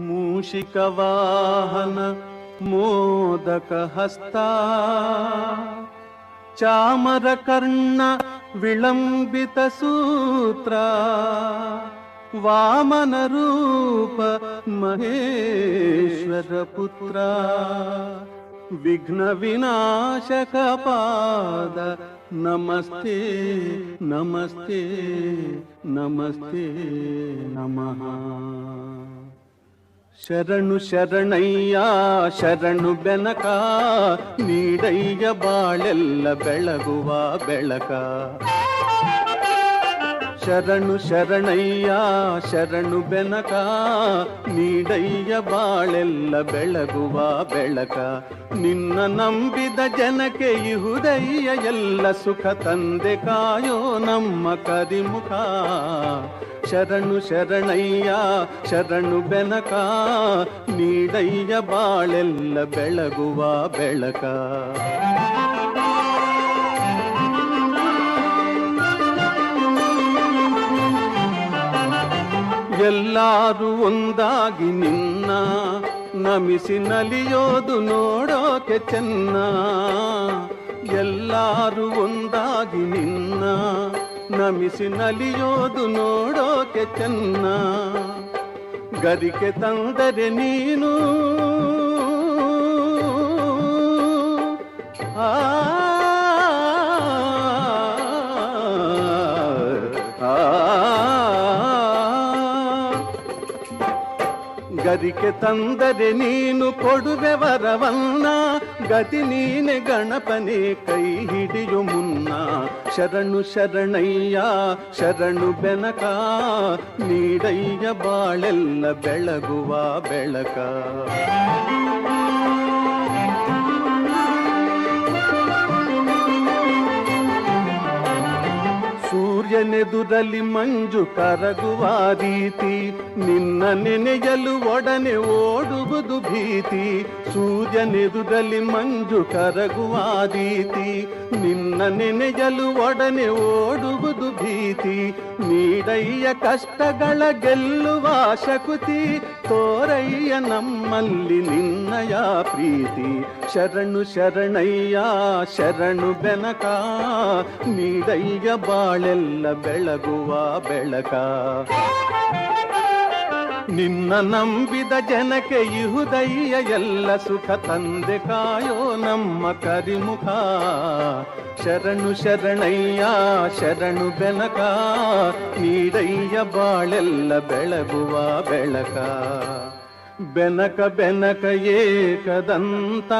ಮೂಷಿಕವಾಹನ ಮೋದಕ ಹಸ್ತ ಚಾಮರಕರ್ಣ ವಿಳಂಬಿತ ಸೂತ್ರ ವಾಮನ ರೂಪ ಮಹೇಶ್ವರ ಪುತ್ರ ವಿಘ್ನ ವಿನಾಶಕ ಪಾದ ನಮಸ್ತೆ ನಮಸ್ತೆ ನಮಸ್ತೆ ನಮಃ. ಶರಣು ಶರಣಯ್ಯ ಶರಣು ಬೆನಕ ನೀಡಯ್ಯ ಬಾಳೆಲ್ಲ ಬೆಳಗುವ ಬೆಳಕ. ಶರಣು ಶರಣಯ್ಯ ಶರಣು ಬೆನಕ ನೀಡಯ್ಯ ಬಾಳೆಲ್ಲ ಬೆಳಗುವ ಬೆಳಕ. ನಿನ್ನ ನಂಬಿದ ಜನಕ್ಕೆ ಇಹುದಯ್ಯ ಎಲ್ಲ ಸುಖ ತಂದೆ ಕಾಯೋ ನಮ್ಮ ಕರಿಮುಖ. ಶರಣು ಶರಣಯ್ಯ ಶರಣು ಬೆನಕ ನೀಡಯ್ಯ ಬಾಳೆಲ್ಲ ಬೆಳಗುವ ಬೆಳಕ. ಎಲ್ಲರೂ ಒಂದಾಗಿ ನಿನ್ನ ನಮಿಸಿ ನಲಿಯೋದು ನೋಡೋಕೆ ಚೆನ್ನ. ಎಲ್ಲರೂ ಒಂದಾಗಿ ನಿನ್ನ ನಮಿಸಿ ನಲಿಯೋದು ನೋಡೋಕೆ ಚೆನ್ನ. ಗರಿಕೆ ತಂದರೆ ನೀನು ಗರಿಕೆ ತಂದರೆ ನೀನು ಕೊಡುವೆ ವರವನ್ನ. ಗತಿ ನೀನೆ ಗಣಪನೆ ಕೈ ಹಿಡಿಯು ಮುನ್ನ. ಶರಣು ಶರಣಯ್ಯ ಶರಣು ಬೆನಕ ನೀಡಯ್ಯ ಬಾಳೆಲ್ಲ ಬೆಳಗುವ ಬೆಳಕ. ಸೂರ್ಯನೆದುರಲ್ಲಿ ಮಂಜು ಕರಗುವ ರೀತಿ ನಿನ್ನ ನೆನೆಯಲು ಒಡನೆ ಓಡುವುದು ಭೀತಿ. ಸೂರ್ಯನೆದುರಲ್ಲಿ ಮಂಜು ಕರಗುವ ರೀತಿ ನಿನ್ನ ನೆನೆಯಲು ಒಡನೆ ಓಡುವುದು ಭೀತಿ. ನೀಡಯ್ಯ ಕಷ್ಟಗಳ ಗೆಲ್ಲುವ ಶಕುತಿ ತೋರಯ್ಯ ನಮ್ಮಲ್ಲಿ ನಿನ್ನಯ ಪ್ರೀತಿ. ಶರಣು ಶರಣಯ್ಯ ಶರಣು ಬೆನಕ ನೀಡಯ್ಯ ಬಾಳೆಲ್ಲ ಬೆಳಗುವ ಬೆಳಕ. ನಿನ್ನ ನಂಬಿದ ಜನಕ್ಕೆ ಇಹುದಯ್ಯ ಎಲ್ಲ ಸುಖ ತಂದೆ ಕಾಯೋ ನಮ್ಮ ಕರಿಮುಖ. ಶರಣು ಶರಣಯ್ಯ ಶರಣು ಬೆನಕ ನೀಡಯ್ಯ ಬಾಳೆಲ್ಲ ಬೆಳಗುವ ಬೆಳಕ. ಬೆನಕ ಬೆನಕ ಏಕದಂತ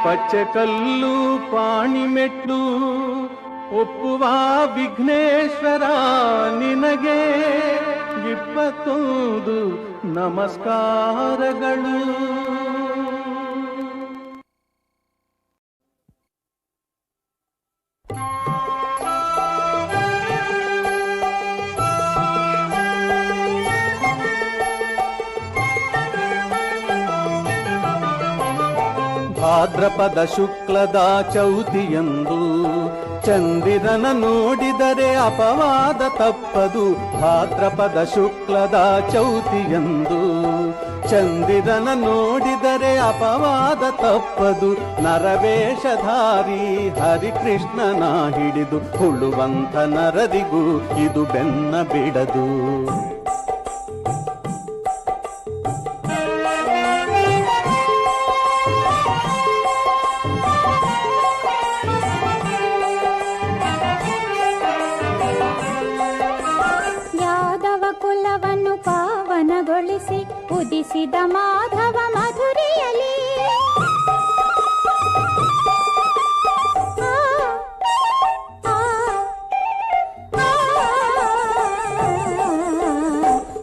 ಪಚ್ಚೆಕಲ್ಲು ಪಾಣಿಮೆಟ್ಲು ಒಪ್ಪುವ ವಿಘ್ನೇಶ್ವರ ನಿನಗೆ 21 ನಮಸ್ಕಾರಗಳು. ಭಾದ್ರಪದ ಶುಕ್ಲದ ಚೌತಿಯಂದು ಚಂದಿರನ ನೋಡಿದರೆ ಅಪವಾದ ತಪ್ಪದು. ಭಾದ್ರಪದ ಶುಕ್ಲದ ಚೌತಿಯಂದು ಚಂದಿರನ ನೋಡಿದರೆ ಅಪವಾದ ತಪ್ಪದು. ನರವೇಷಧಾರಿ ಹರಿಕೃಷ್ಣನ ಹಿಡಿದು ಹುಳುವಂತ ನರರಿಗೂ ಇದು ಬೆನ್ನ ಬಿಡದು. ಪಾವನಗೊಳಿಸಿ ಉದಿಸಿದ ಮಾಧವ ಮಧುರಿಯಲಿ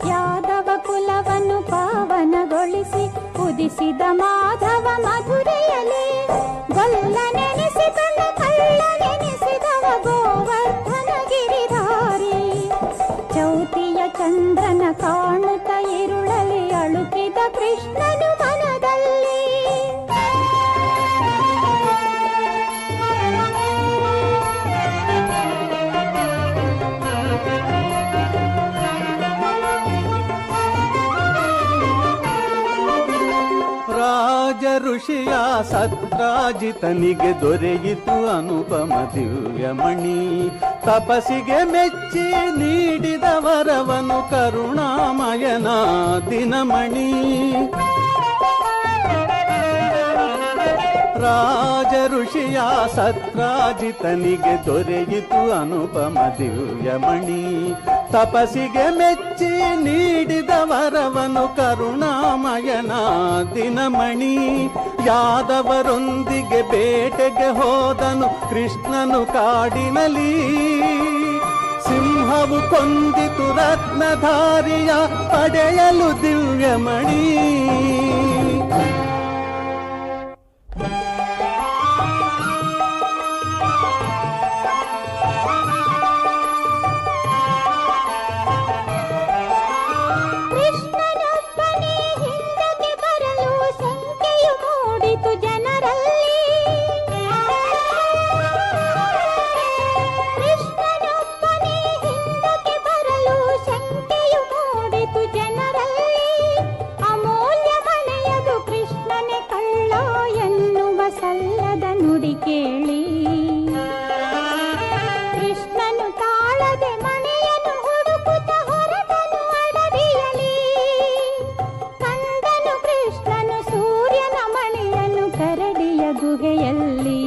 ಯಾದವ ಕುಲವನ್ನು ಪಾವನಗೊಳಿಸಿ ಉದಿಸಿದ ಮಾಧವ ಮಧುರಿಯಲಿ ಗೊಲ್ಲ ನೆನೆಸಿದಳ ಕಳ್ಳ ನೆನೆಸಿದವ ಗೋವರ್ಧನ ಗಿರಿಧಾರಿ. ಚೌತಿಯ ಚಂದ್ರನ ಕಾಣುತ್ತ ಇರುಳಲಿ ಅಳುಕಿದ ಕೃಷ್ಣನು ಮನದಲ್ಲಿ. ಋಷಿಯ ಸತ್ರಾಜಿತನಿಗೆ ದೊರೆಯಿತು ಅನುಪಮ ದಿವ್ಯಮಣಿ. ತಪಸ್ಸಿಗೆ ಮೆಚ್ಚಿ ನೀಡಿದ ವರವನು ಕರುಣಾಮಯನ ದಿನಮಣಿ. ರಾಜ ಋಷಿಯ ಸತ್ರಾಜಿತನಿಗೆ ದೊರೆಯಿತು ಅನುಪಮ ದಿವ್ಯಮಣಿ. ತಪಸ್ಸಿಗೆ ಮೆಚ್ಚಿ ನೀಡಿದ ವರವನು ಕರುಣಾಮಯನ ದಿನಮಣಿ. ಯಾದವರೊಂದಿಗೆ ಬೇಟೆಗೆ ಹೋದನು ಕೃಷ್ಣನು ಕಾಡಿನಲಿ. ಸಿಂಹವು ಕೊಂದಿತು ರತ್ನಧಾರಿಯ ಪಡೆಯಲು ದಿವ್ಯಮಣಿ. ಕೃಷ್ಣನು ತಾಳದೆ ಮನೆಯನ್ನು ಹುಡುಕುತ್ತ ಹೊರಟನು ಅಡವಿಯಲಿ. ಕಂದನು ಕೃಷ್ಣನು ಸೂರ್ಯನ ಮಣಿಯನ್ನು ಕರಡಿಯ ಗುಹೆಯಲ್ಲಿ.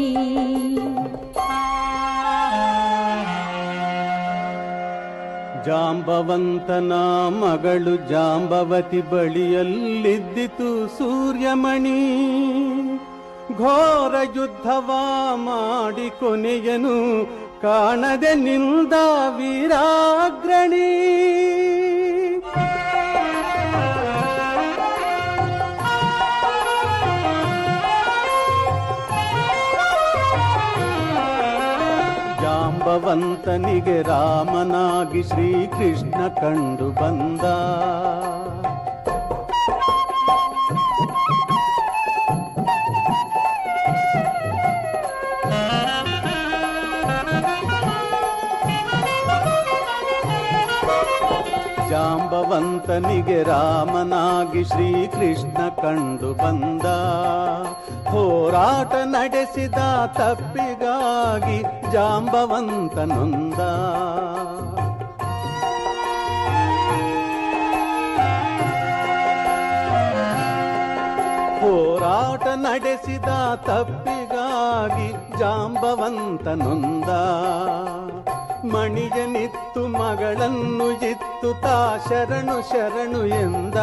ಜಾಂಬವಂತನ ಮಗಳು ಜಾಂಬವತಿ ಬಳಿಯಲ್ಲಿದ್ದಿತು ಸೂರ್ಯಮಣಿ. ಘೋರ ಯುದ್ಧವ ಮಾಡಿ ಕೊನೆಯನು ಕಾಣದೆ ನಿಂದ ವೀರಾಗ್ರಣಿ. ಜಾಂಬವಂತನಿಗೆ ರಾಮನಾಗಿ ಶ್ರೀಕೃಷ್ಣ ಕಂಡು ಬಂದ. ಜಾಂಬವಂತನಿಗೆ ರಾಮನಾಗಿ ಶ್ರೀಕೃಷ್ಣ ಕಂಡು ಬಂದ. ಹೋರಾಟ ನಡೆಸಿದ ತಪ್ಪಿಗಾಗಿ ಜಾಂಬವಂತ ನೊಂದ. ಹೋರಾಟ ನಡೆಸಿದ ತಪ್ಪಿಗಾಗಿ ಜಾಂಬವಂತ ನೊಂದ. ಮಣಿಯನಿತ್ತು ಮಗಳನ್ನು ಇತ್ತು ತಾ ಶರಣು ಶರಣು ಎಂದ.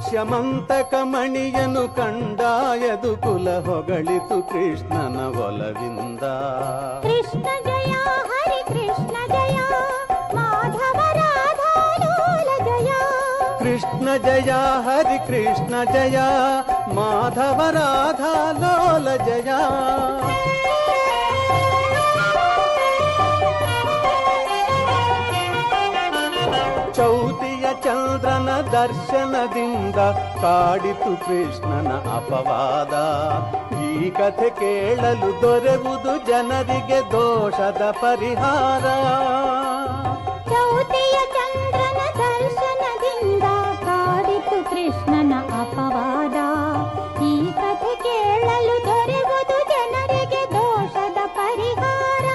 ಶಮಂತಕ ಮಣಿಯನು ಕಂಡಾಯದು ಕುಲ ಹೊಗಳಿತು ಕೃಷ್ಣನ ಒಲವಿಂದ. ಕೃಷ್ಣ ಜಯ ಹರಿ ಕೃಷ್ಣ ಜಯ ಮಾಧವ ರಾಧಾ ಲೋಲ ಜಯ. ಕೃಷ್ಣ ಜಯ ಹರಿ ಕೃಷ್ಣ ಜಯ ಮಾಧವ ರಾಧಾ ಲೋಲ ಜಯ. ಚೌತಿಯ ಚಂದ್ರನ ದರ್ಶನದಿಂದ ಕಾಡಿತು ಕೃಷ್ಣನ ಅಪವಾದ. ಈ ಕಥೆ ಕೇಳಲು ದೊರೆಯುವುದು ಜನರಿಗೆ ದೋಷದ ಪರಿಹಾರ. ಚೌತಿಯ ಚಂದ್ರನ ದರ್ಶನದಿಂದ ಕಾಡಿತು ಕೃಷ್ಣನ ಅಪವಾದ. ಈ ಕಥೆ ಕೇಳಲು ದೊರೆಯುವುದು ಜನರಿಗೆ ದೋಷದ ಪರಿಹಾರ.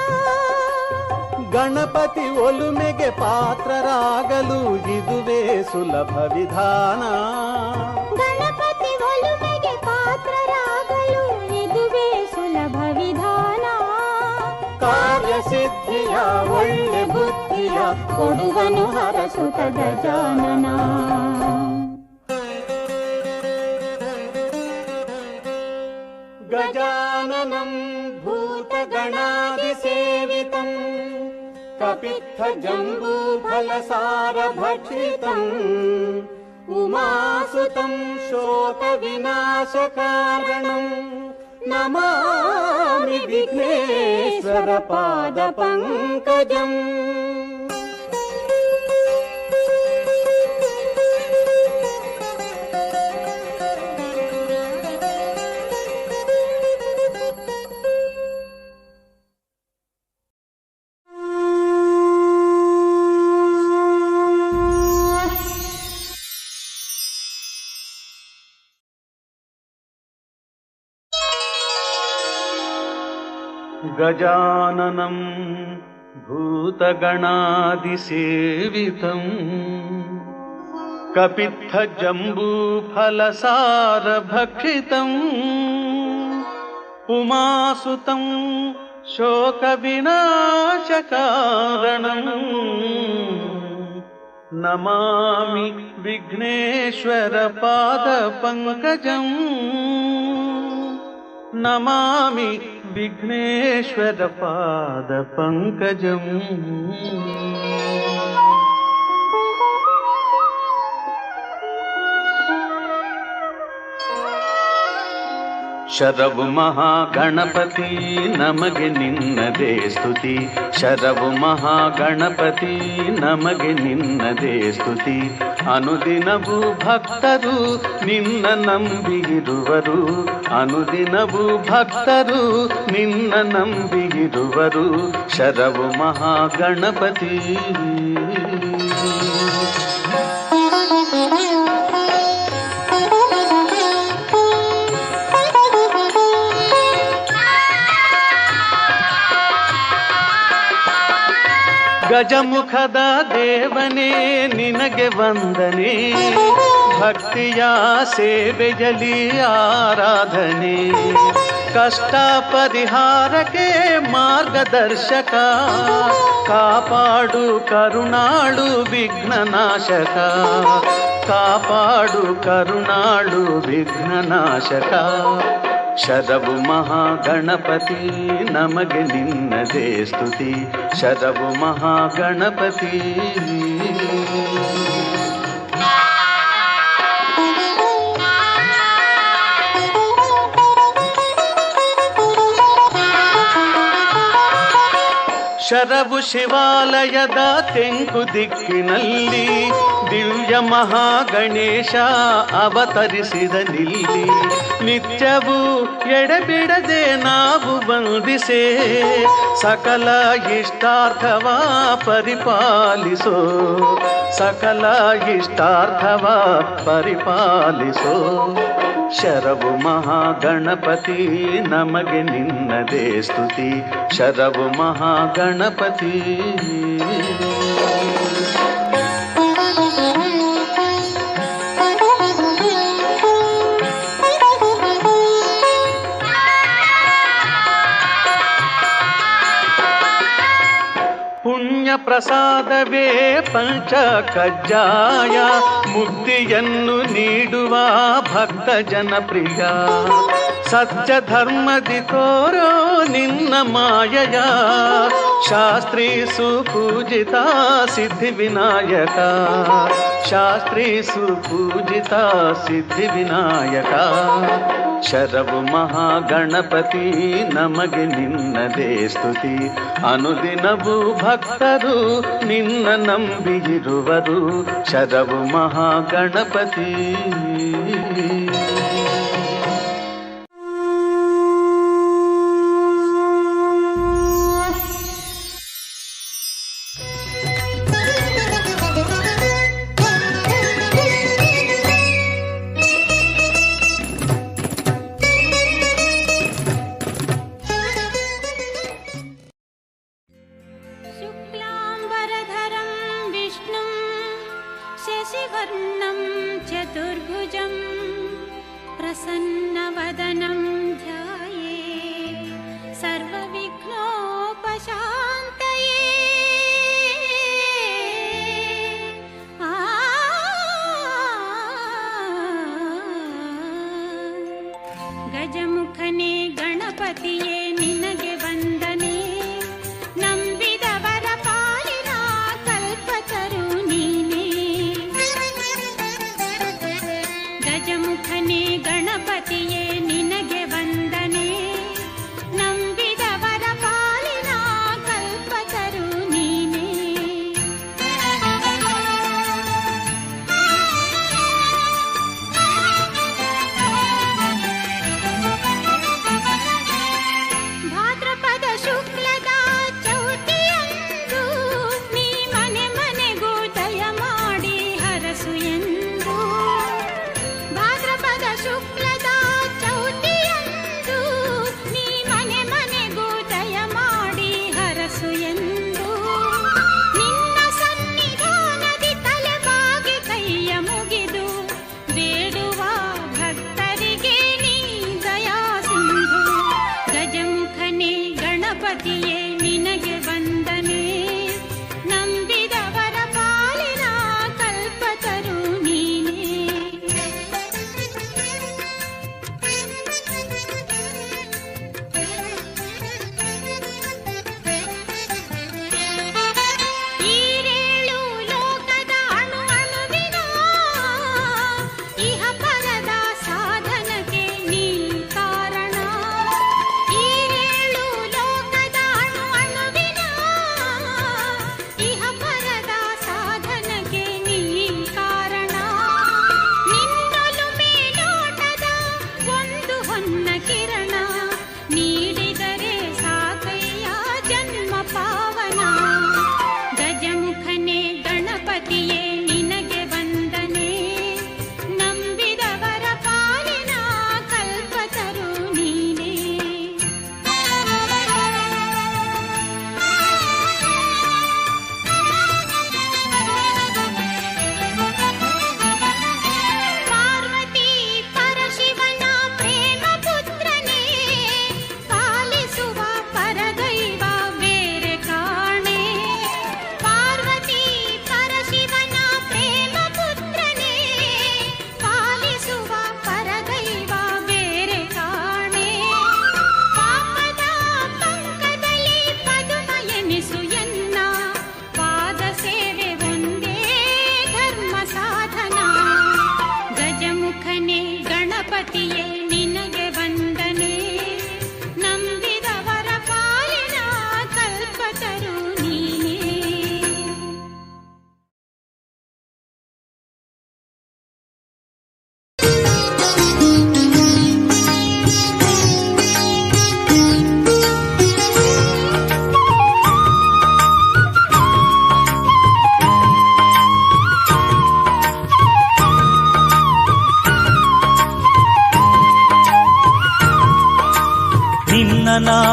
ಗಣಪತಿ ಒಲುಮೆಗೆ ಪಾತ್ರರಾಗಲು ಇದುವೇ ಸುಲಭ ವಿಧಾನ. ಗಣಪತಿ ಒಲುಮೆಗೆ ಪಾತ್ರರಾಗಲು ಇದುವೇ ಸುಲಭ ವಿಧಾನ. ಕಾರ್ಯಸಿದ್ಧಿಯ ಒಳ್ಳೆ ಬುದ್ಧಿಯ ಕೊಡುವನು ಹರಸುತ ಗಜಾನನ. ಗಜಾನನಂ ಭೂತಗಣಾದಿಸೇವಿತಂ ಕಪಿತ್ಥ ಜಂಬೂಫಲಸಾರಭಕ್ಷಿತಂ ಉಮಾಸುತಂ ಶೋಕ ವಿನಾಶಕಾರಣಂ ನಮಾಮಿ ವಿಘ್ನೇಶ್ವರ ಪಾದ ಪಂಕಜಂ. ಗಜಾನನಂ ಭೂತಗಣಾದಿಸೇವಿತಂ ಕಪಿತ್ಥಜಂಬೂಫಲಸಾರಭಕ್ಷಿತಂ ಉಮಾಸುತಂ ಶೋಕವಿನಾಶಕಾರಣಂ ನಮಾಮಿ ವಿಘ್ನೇಶ್ವರ ಪಾದಪಂಕಜಂ ನಮಾಮಿ ವಿಘ್ನೇಶ್ವರ ಪಾದಪಂಕಜಂ. ಶರವು ಮಹಾಗಣಪತಿ ನಮಗೆ ನಿನ್ನದೇ ಸ್ತುತಿ. ಶರವು ಮಹಾಗಣಪತಿ ನಮಗೆ ನಿನ್ನದೇ ಸ್ತುತಿ. ಅನುದಿನವೂ ಭಕ್ತರು ನಿನ್ನ ನಂಬಿರುವರು. ಅನುದಿನವೂ ಭಕ್ತರು ನಿನ್ನ ನಂಬಿರುವರು. ಶರವು ಮಹಾಗಣಪತಿ. ಗಜಮುಖದ ದೇವನೇ ನಿನಗೆ ವಂದನೆ. ಭಕ್ತಿಯ ಸೇವೆಯಲ್ಲಿ ಆರಾಧನೆ. ಕಷ್ಟ ಪರಿಹಾರಕ್ಕೆ ಮಾರ್ಗದರ್ಶಕ. ಕಾಪಾಡು ಕರುಣಾಳು ವಿಘ್ನನಾಶಕ. ಕಾಪಾಡು ಕರುಣಾಳು ವಿಘ್ನನಾಶಕ. ಶರವು ಮಹಾಗಣಪತಿ ನಮಗೆ ನಿನ್ನದೇ ಸ್ತುತಿ. ಶರವು ಮಹಾಗಣಪತಿ. ಶರವು ಶಿವಾಲಯದ ತೆಂಕು ದಿಕ್ಕಿನಲ್ಲಿ ದಿವ್ಯ ಮಹಾಗಣೇಶ ಅವತರಿಸಿದ ನಿಲ್ಲಿ. ನಿತ್ಯವೂ ಎಡೆಬಿಡದೆ ನಾವು ವಂದಿಸೆ. ಸಕಲ ಇಷ್ಟಾರ್ಥವ ಪರಿಪಾಲಿಸೋ. ಸಕಲ ಇಷ್ಟಾರ್ಥವ ಪರಿಪಾಲಿಸೋ. ಶರವು ಮಹಾಗಣಪತಿ ನಮಗೆ ನಿನ್ನದೇ ಸ್ತುತಿ. ಶರವು ಮಹಾಗಣಪತಿ. ಪುಣ್ಯ ಪ್ರಸಾದವೇ ಪಂಚ ಕಜ್ಜಾಯ. ಮುಕ್ತಿಯನ್ನು ನೀಡುವ ಭಕ್ತ ಜನಪ್ರಿಯ. ಸತ್ಯ ಧರ್ಮದಿ ತೋರೋ ನಿನ್ನ ಮಾಯಯ. ಶಾಸ್ತ್ರೀ ಸುಪೂಜಿತ ಸಿದ್ಧಿ ವಿನಾಯಕ. ಶಾಸ್ತ್ರೀ ಸುಪೂಜಿತ ಸಿದ್ಧಿ ವಿನಾಯಕ. ಶರವು ಮಹಾಗಣಪತಿ ನಮಗೆ ನಿನ್ನದೇ ಸ್ತುತಿ. ಅನುದಿನವೂ ಭಕ್ತರು ನಿನ್ನ ನಂಬಿರುವರು. ಶರವು ಮಹಾಗಣಪತಿ. शशिवर्णं चतुर्भुजं प्रसन्नवदनं ध्याये सर्वविघ्नोपशान्तये. गजमुखने गणपतिये निनगे वंदने. ನಂಬಿದವರ ಪಾಲಿನ ಕಲ್ಪತರು ನೀನೇ. ಗಜಮುಖನೇ ಗಣಪತಿಯೇ ನಿನಗೆ ವಂದನೆ.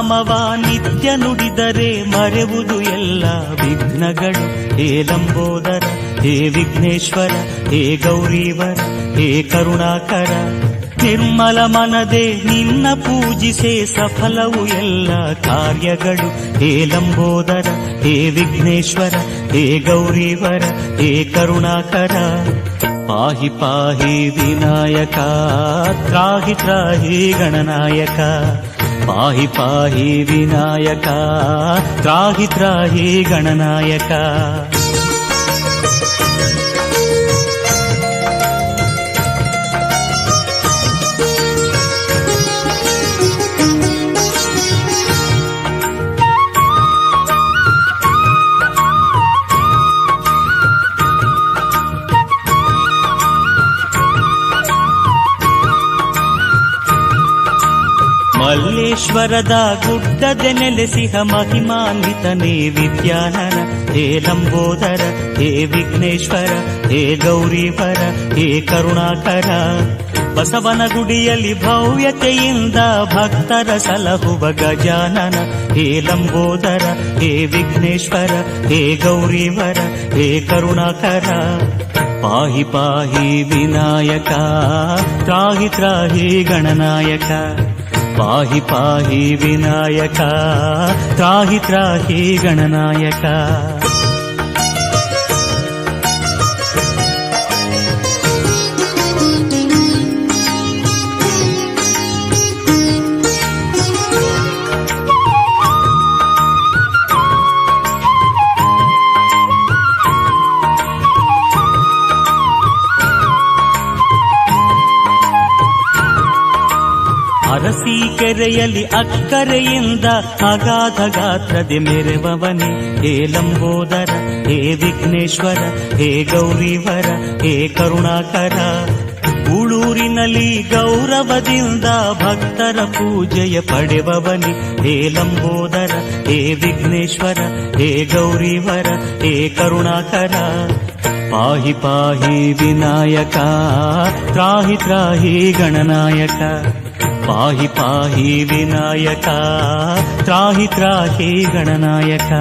ನಾಮವ ನಿತ್ಯ ನುಡಿದರೆ ಮರೆವುದು ಎಲ್ಲ ವಿಘ್ನಗಳು. ಹೇ ಲಂಬೋದರ, ಹೇ ವಿಘ್ನೇಶ್ವರ, ಹೇ ಗೌರೀವರ, ಹೇ ಕರುಣಾಕರ. ನಿರ್ಮಲ ಮನದೆ ನಿನ್ನ ಪೂಜಿಸೆ ಸಫಲವು ಎಲ್ಲ ಕಾರ್ಯಗಳು. ಹೇ ಲಂಬೋದರ, ಹೇ ವಿಘ್ನೇಶ್ವರ, ಹೇ ಗೌರೀವರ, ಹೇ ಕರುಣಾಕರ. ಪಾಹಿ ಪಾಹಿ ವಿನಾಯಕ, ತ್ರಾಹಿ ತ್ರಾಹಿ ಗಣನಾಯಕ. ಪಾಹಿ ಪಾಹಿ ವಿನಾಯಕ, ತ್ರಾಹಿ ತ್ರಾಹಿ ಗಣನಾಯಕ. ಮಲ್ಲೇಶ್ವರದ ಗುಡ್ಡದೆ ನೆಲೆಸಿಹ ಮಹಿಮಾನ್ವಿತನೇ ವಿದ್ಯಾನನ. ಹೇ ಲಂಬೋದರ, ಹೇ ವಿಘ್ನೇಶ್ವರ, ಹೇ ಗೌರೀವರ, ಹೇ ಕರುಣಾಕರ. ಬಸವನ ಗುಡಿಯಲ್ಲಿ ಭವ್ಯತೆಯಿಂದ ಭಕ್ತರ ಸಲಹುವ ಗಜಾನನ. ಹೇ ಲಂಬೋದರ, ಹೇ ವಿಘ್ನೇಶ್ವರ, ಹೇ ಗೌರೀವರ, ಹೇ ಕರುಣಾಕರ. ಪಾಹಿ ಪಾಹಿ ವಿನಾಯಕ, ತ್ರಾಹಿ ತ್ರಾಹಿ ಗಣನಾಯಕ. ಪಾಹಿ ಪಾಹಿ ವಿನಾಯಕ, ತ್ರಾಹಿ ತ್ರಾಹಿ ಗಣನಾಯಕ. ಅರಸೀಕೆರೆಯಲ್ಲಿ ಅಕ್ಕರೆಯಿಂದ ಅಗಾಧ ಗಾತ್ರದೆ ಮೆರೆವವನೇ. ಹೇ ಲಂಬೋದರ, ಹೇ ವಿಘ್ನೇಶ್ವರ, ಹೇ ಗೌರೀವರ, ಹೇ ಕರುಣಾಕರ. ಉಳೂರಿನಲ್ಲಿ ಗೌರವದಿಂದ ಭಕ್ತರ ಪೂಜೆಯ ಪಡೆವವನೇ. ಹೇ ಲಂಬೋದರ, ಹೇ ವಿಘ್ನೇಶ್ವರ, ಹೇ ಗೌರೀವರ, ಹೇ ಕರುಣಾಕರ. ಪಾಹಿ ಪಾಹಿ ವಿನಾಯಕ, ತ್ರಾಹಿ ತ್ರಾಹಿ ಗಣನಾಯಕ. ಪಾಹಿ ಪಾಹಿ ವಿನಾಯಕ, ತ್ರಾಹಿ ತ್ರಾಹಿ ಗಣನಾಯಕ.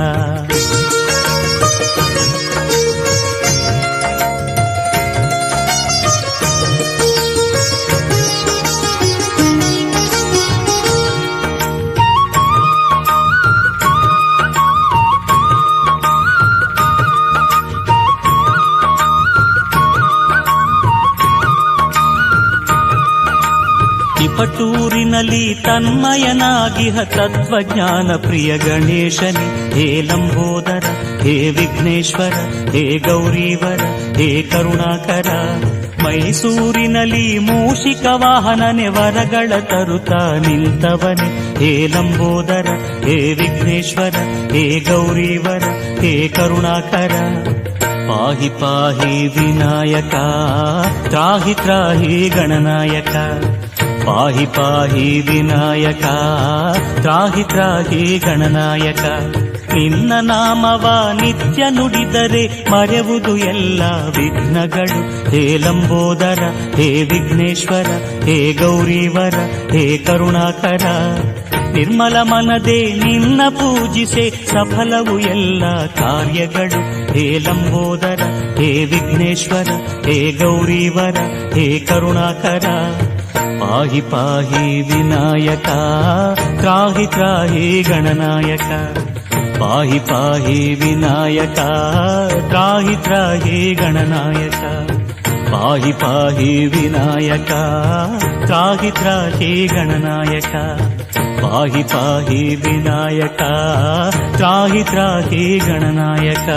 ಪಟೂರಿನಲ್ಲಿ ತನ್ಮಯನಾಗಿಹ ತತ್ವಜ್ಞಾನ ಪ್ರಿಯ ಗಣೇಶನೇ. ಹೇ ಲಂಬೋದರ, ಹೇ ವಿಘ್ನೇಶ್ವರ, ಹೇ ಗೌರೀವರ, ಹೇ ಕರುಣಾಕರ. ಮೈಸೂರಿನಲ್ಲಿ ಮೂಷಿಕ ವಾಹನನೆ ವರಗಳ ತರುತ್ತಾ ನಿಂತವನೇ. ಹೇ ಲಂಬೋದರ, ಹೇ ವಿಘ್ನೇಶ್ವರ, ಹೇ ಗೌರೀವರ, ಹೇ ಕರುಣಾಕರ. ಪಾಹಿ ಪಾಹಿ ವಿನಾಯಕ, ತ್ರಾಹಿ ತ್ರಾಹಿ ಗಣನಾಯಕ. ಪಾಹಿ ಪಾಹಿ ವಿನಾಯಕ, ತ್ರಾಹಿ ತ್ರಾಹಿ ಗಣನಾಯಕ. ನಿನ್ನ ನಾಮವ ನಿತ್ಯ ನುಡಿದರೆ ಮರೆವುದು ಎಲ್ಲ ವಿಘ್ನಗಳು. ಹೇ ಲಂಬೋದರ, ಹೇ ವಿಘ್ನೇಶ್ವರ, ಹೇ ಗೌರೀವರ, ಹೇ ಕರುಣಾಕರ. ನಿರ್ಮಲ ಮನದೆ ನಿನ್ನ ಪೂಜಿಸೆ ಸಫಲವು ಎಲ್ಲ ಕಾರ್ಯಗಳು. ಹೇ ಲಂಬೋದರ, ಹೇ ವಿಘ್ನೇಶ್ವರ, ಹೇ ಗೌರೀವರ, ಹೇ ಕರುಣಾಕರ. ಪಾಹಿ ಪಾಹಿ ವಿನಾಯಕ, ತ್ರಾಹಿ ತ್ರಾಹಿ ಗಣನಾಯಕ. ಪಾಹಿ ಪಾಹಿ ವಿನಾಯಕ, ತ್ರಾಹಿ ತ್ರಾಹಿ ಗಣನಾಯಕ. ಪಾಹಿ ಪಾಹಿ ವಿನಾಯಕ, ತ್ರಾಹಿ ತ್ರಾಹಿ ಗಣನಾಯಕ. ಪಾಹಿ ಪಾಹಿ ವಿನಾಯಕ, ತ್ರಾಹಿ ತ್ರಾಹಿ ಗಣನಾಯಕ.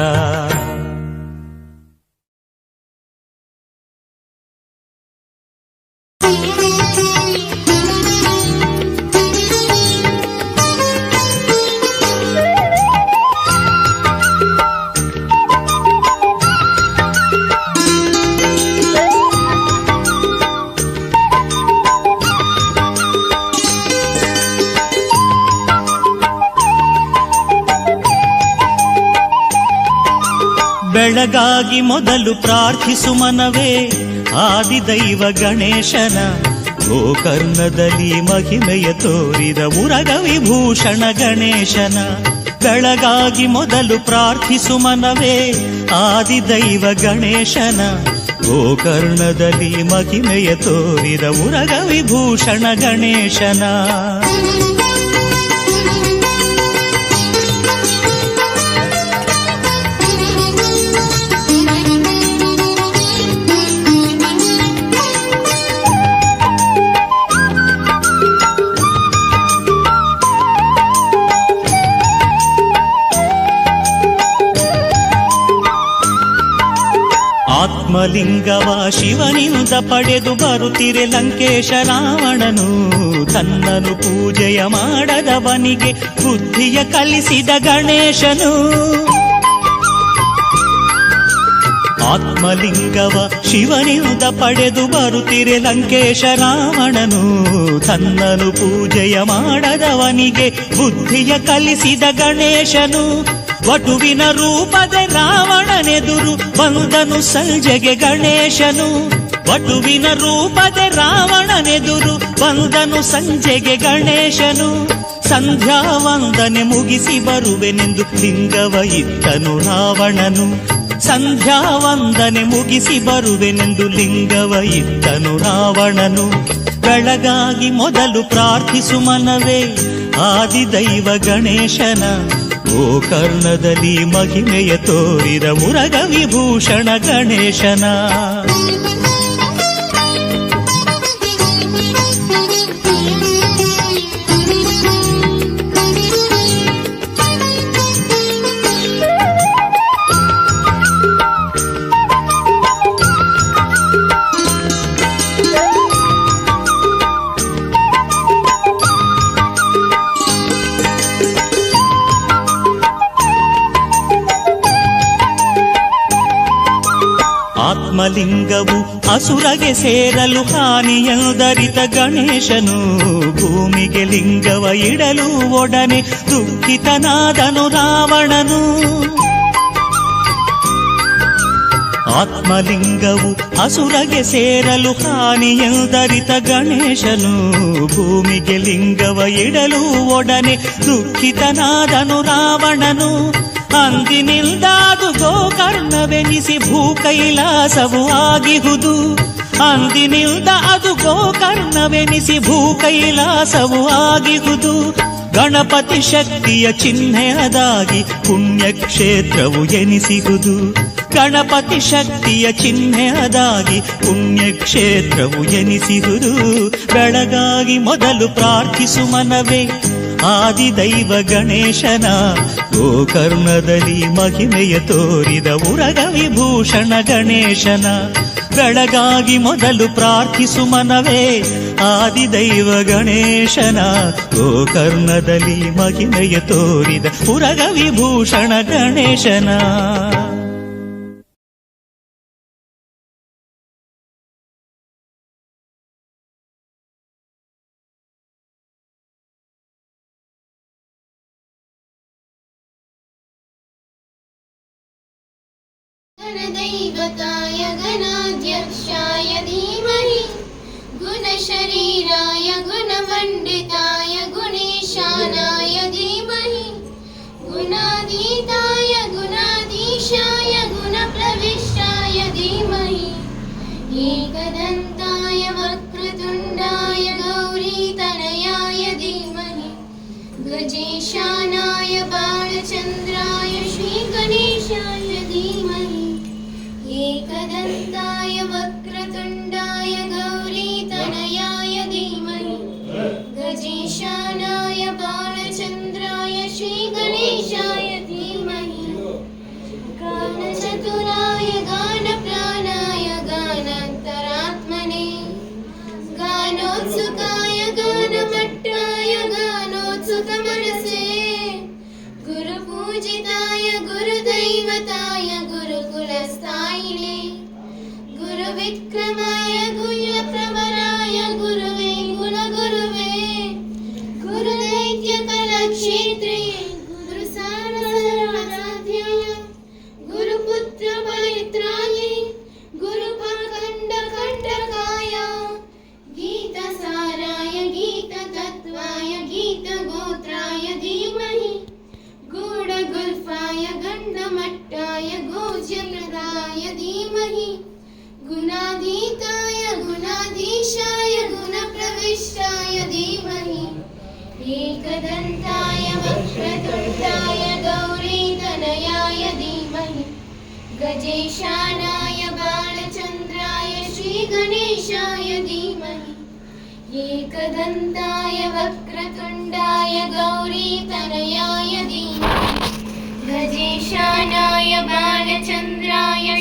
ಬೆಳಗಾಗಿ ಮೊದಲು ಪ್ರಾರ್ಥಿಸು ಮನವೇ ಆದಿದೈವ ಗಣೇಶನ. ಗೋಕರ್ಣದಲ್ಲಿ ಮಹಿಮೆಯ ತೋರಿದ ಉರಗ ವಿಭೂಷಣ ಗಣೇಶನ ಬೆಳಗಾಗಿ ಮೊದಲು ಪ್ರಾರ್ಥಿಸು ಮನವೇ ಆದಿದೈವ ಗಣೇಶನ. ಗೋಕರ್ಣದಲ್ಲಿ ಮಹಿಮೆಯ ತೋರಿದ ಉರಗ ವಿಭೂಷಣ ಗಣೇಶನ. ಆತ್ಮಲಿಂಗವ ಶಿವನಿಂದ ಪಡೆದು ಬರುತ್ತಿರೆ ಲಂಕೇಶ ರಾವಣನು. ತನ್ನನು ಪೂಜೆಯ ಮಾಡದವನಿಗೆ ಬುದ್ಧಿಯ ಕಲಿಸಿದ ಗಣೇಶನು. ಆತ್ಮಲಿಂಗವ ಶಿವನಿಂದ ಪಡೆದು ಬರುತ್ತಿರೆ ಲಂಕೇಶ ರಾವಣನು. ತನ್ನನು ಪೂಜೆಯ ಮಾಡದವನಿಗೆ ಬುದ್ಧಿಯ ಕಲಿಸಿದ ಗಣೇಶನು. ವಟುವಿನ ರೂಪದ ರಾವಣನೆದುರು ಬಂದನು ಸಂಜೆಗೆ ಗಣೇಶನು. ವಟುವಿನ ರೂಪದ ರಾವಣನೆದುರು ಬಂದನು ಸಂಜೆಗೆ ಗಣೇಶನು. ಸಂಧ್ಯಾ ವಂದನೆ ಮುಗಿಸಿ ಬರುವೆನೆಂದು ಲಿಂಗವ ಇತ್ತನು ರಾವಣನು. ಸಂಧ್ಯಾ ವಂದನೆ ಮುಗಿಸಿ ಬರುವೆನೆಂದು ಲಿಂಗವ ಇತ್ತನು ರಾವಣನು. ಬೆಳಗಾಗಿ ಮೊದಲು ಪ್ರಾರ್ಥಿಸು ಮನವೇ ಆದಿದೈವ ಗಣೇಶನ. ಗೋಕರ್ಣದಲ್ಲಿ ಮಹಿಮೆಯ ತೋರಿದ ಉರಗ ವಿಭೂಷಣ ಗಣೇಶನ. ಆತ್ಮಲಿಂಗವು ಅಸುರಗೆ ಸೇರಲು ಹಾನಿಯಂದರಿತ ಗಣೇಶನು. ಭೂಮಿಗೆ ಲಿಂಗವ ಇಡಲು ಒಡನೆ ದುಃಖಿತನಾದನು ರಾವಣನು. ಆತ್ಮಲಿಂಗವು ಅಸುರಗೆ ಸೇರಲು ಹಾನಿಯಂದರಿತ ಗಣೇಶನು. ಭೂಮಿಗೆ ಲಿಂಗವ ಇಡಲು ಒಡನೆ ದುಃಖಿತನಾದನು ರಾವಣನು. ಅಂದಿನಿಂದ ಅದು ಗೋಕರ್ಣವೆನಿಸಿ ಭೂ ಕೈಲಾಸವು ಆಗಿಹುದು. ಅಂದಿನಿಂದ ಅದು ಗೋಕರ್ಣವೆನಿಸಿ ಭೂ ಕೈಲಾಸವು ಆಗಿಹುದು. ಗಣಪತಿ ಶಕ್ತಿಯ ಚಿಹ್ನೆಯದಾಗಿ ಪುಣ್ಯಕ್ಷೇತ್ರವು ಎನಿಸಿಹುದು. ಗಣಪತಿ ಶಕ್ತಿಯ ಚಿಹ್ನೆಯದಾಗಿ ಪುಣ್ಯಕ್ಷೇತ್ರವು ಎನಿಸಿಹುದು. ಬೆಳಗಾಗಿ ಮೊದಲು ಪ್ರಾರ್ಥಿಸು ಮನವೇ ಆದಿದೈವ ಗಣೇಶನ. ಗೋಕರ್ಣದಲ್ಲಿ ಮಹಿಮೆಯ ತೋರಿದ ಉರಗ ವಿಭೂಷಣ ಗಣೇಶನ. ಬೆಳಗಾಗಿ ಮೊದಲು ಪ್ರಾರ್ಥಿಸು ಮನವೇ ಆದಿದೈವ ಗಣೇಶನ. ಗೋಕರ್ಣದಲ್ಲಿ ಮಹಿಮೆಯ ತೋರಿದ ಉರಗ ವಿಭೂಷಣ ಗಣೇಶನ. गणदैवताय गणाध्यक्षाय धीमहि गुणशरीराय गुणमण्डिताय गुणेशानाय धीमहि गुणातीताय गुणाधीशाय गुणप्रविष्टाय धीमहि एकदन्ताय वक्रतुण्डाय गौरीतनयाय धीमहि गजेशानाय बालचन्द्राय श्रीगणेशाय धीमहि एकदन्ताय वक्रतुण्डाय गौरीतनयाय धीमहि गजेशानाय बालचन्द्राय श्रीगणेशाय धीमहि गानचतुराय गानप्राणाय गानान्तरात्मने गानोत्सुकाय गानमट्टाय गानोत्सुकमनसे गुरुपूजिताय गुरुदैवताय गुरुकुलस्थायिने गुरुविक्रमाय गुह्यप्रवराय गुरुवे गुणगुरुवे गुरुदैत्यकलाक्षेत्रे गुरुसाराध्याय गुरुपुत्रपवित्राय गुरुपखण्डकण्टकाय गीतस धीमहि गुणाधीताय गुणाधीशाय गुणप्रविष्टाय धीमहि एकदन्ताय वक्रतुण्डाय गौरीतनयाय धीमहि गजेशानाय बालचन्द्राय श्रीगणेशाय धीमहि एकदन्ताय वक्रतुण्डाय गौरीतनयाय धीमहि गजेशानाय बालचन्द्राय